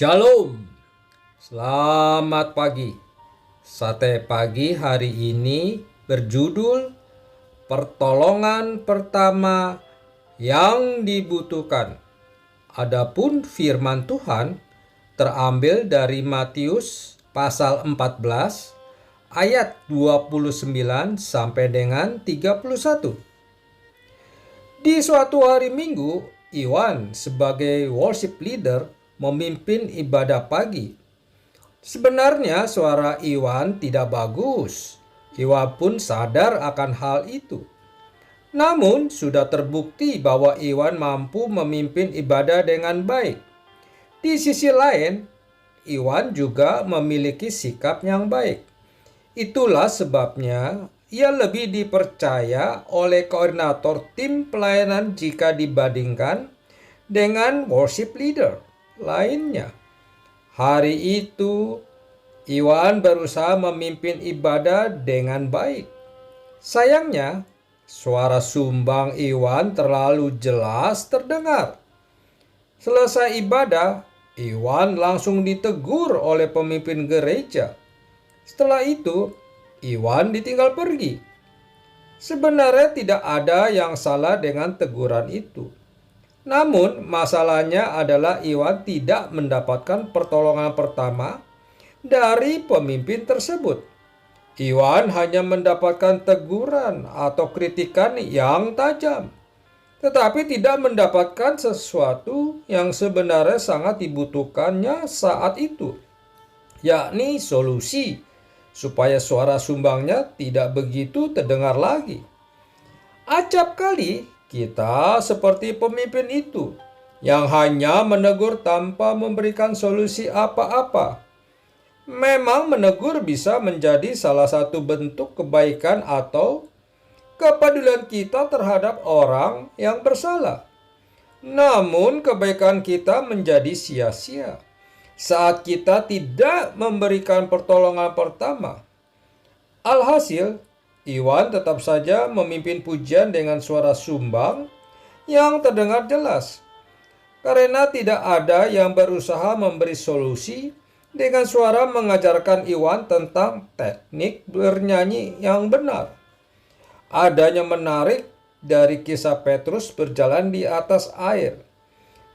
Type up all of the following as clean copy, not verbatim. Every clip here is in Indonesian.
Shalom, selamat pagi. Sate pagi hari ini berjudul Pertolongan Pertama yang Dibutuhkan. Adapun firman Tuhan terambil dari Matius pasal 14 ayat 29 sampai dengan 31. Di suatu hari Minggu, Iwan sebagai worship leader memimpin ibadah pagi. Sebenarnya suara Iwan tidak bagus. Iwan pun sadar akan hal itu. Namun sudah terbukti bahwa Iwan mampu memimpin ibadah dengan baik. Di sisi lain, Iwan juga memiliki sikap yang baik. Itulah sebabnya ia lebih dipercaya oleh koordinator tim pelayanan jika dibandingkan dengan worship leader lainnya. Hari itu, Iwan berusaha memimpin ibadah dengan baik. Sayangnya, suara sumbang Iwan terlalu jelas terdengar. Selesai ibadah, Iwan langsung ditegur oleh pemimpin gereja. Setelah itu, Iwan ditinggal pergi. Sebenarnya tidak ada yang salah dengan teguran itu. Namun masalahnya adalah Iwan tidak mendapatkan pertolongan pertama dari pemimpin tersebut. Iwan hanya mendapatkan teguran atau kritikan yang tajam, tetapi tidak mendapatkan sesuatu yang sebenarnya sangat dibutuhkannya saat itu, yakni solusi supaya suara sumbangnya tidak begitu terdengar lagi. Acap kali kita seperti pemimpin itu yang hanya menegur tanpa memberikan solusi apa-apa. Memang menegur bisa menjadi salah satu bentuk kebaikan atau kepedulian kita terhadap orang yang bersalah. Namun kebaikan kita menjadi sia-sia saat kita tidak memberikan pertolongan pertama. Alhasil, Iwan tetap saja memimpin pujian dengan suara sumbang yang terdengar jelas. Karena tidak ada yang berusaha memberi solusi dengan suara mengajarkan Iwan tentang teknik bernyanyi yang benar. Adanya menarik dari kisah Petrus berjalan di atas air.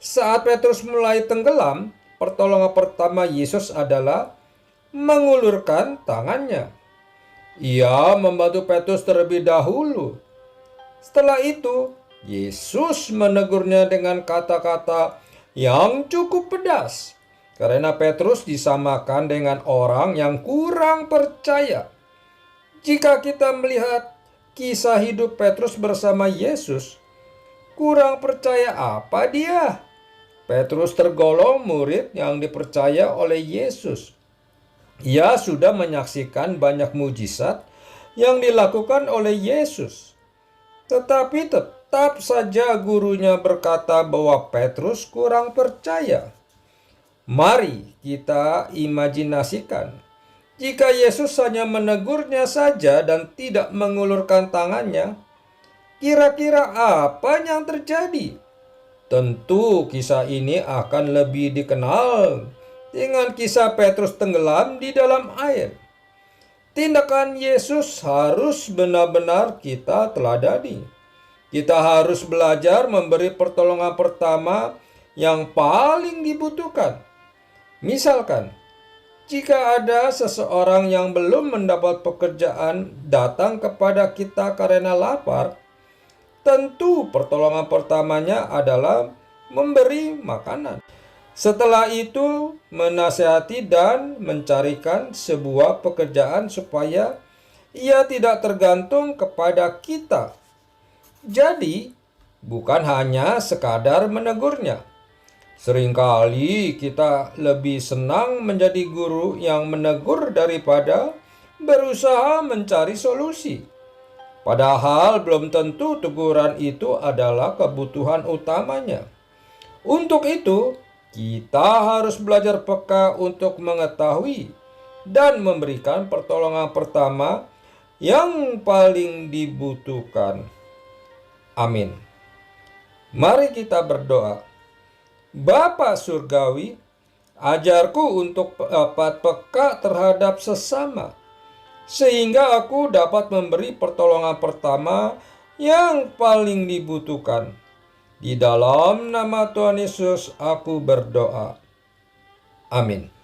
Saat Petrus mulai tenggelam, pertolongan pertama Yesus adalah mengulurkan tangannya. Ia membantu Petrus terlebih dahulu. Setelah itu, Yesus menegurnya dengan kata-kata yang cukup pedas. Karena Petrus disamakan dengan orang yang kurang percaya. Jika kita melihat kisah hidup Petrus bersama Yesus, kurang percaya apa dia? Petrus tergolong murid yang dipercaya oleh Yesus. Ia sudah menyaksikan banyak mujizat yang dilakukan oleh Yesus. Tetapi tetap saja gurunya berkata bahwa Petrus kurang percaya. Mari kita imajinasikan, jika Yesus hanya menegurnya saja dan tidak mengulurkan tangannya, kira-kira apa yang terjadi? Tentu kisah ini akan lebih dikenal dengan kisah Petrus tenggelam di dalam air. Tindakan Yesus harus benar-benar kita teladani. Kita harus belajar memberi pertolongan pertama yang paling dibutuhkan. Misalkan, jika ada seseorang yang belum mendapat pekerjaan datang kepada kita karena lapar, tentu pertolongan pertamanya adalah memberi makanan. Setelah itu, menasihati dan mencarikan sebuah pekerjaan supaya ia tidak tergantung kepada kita. Jadi, bukan hanya sekadar menegurnya. Seringkali kita lebih senang menjadi guru yang menegur daripada berusaha mencari solusi. Padahal belum tentu teguran itu adalah kebutuhan utamanya. Untuk itu, kita harus belajar peka untuk mengetahui dan memberikan pertolongan pertama yang paling dibutuhkan. Amin. Mari kita berdoa. Bapa Surgawi, Ajarku untuk dapat peka terhadap sesama, sehingga aku dapat memberi pertolongan pertama yang paling dibutuhkan. Di dalam nama Tuhan Yesus aku berdoa. Amin.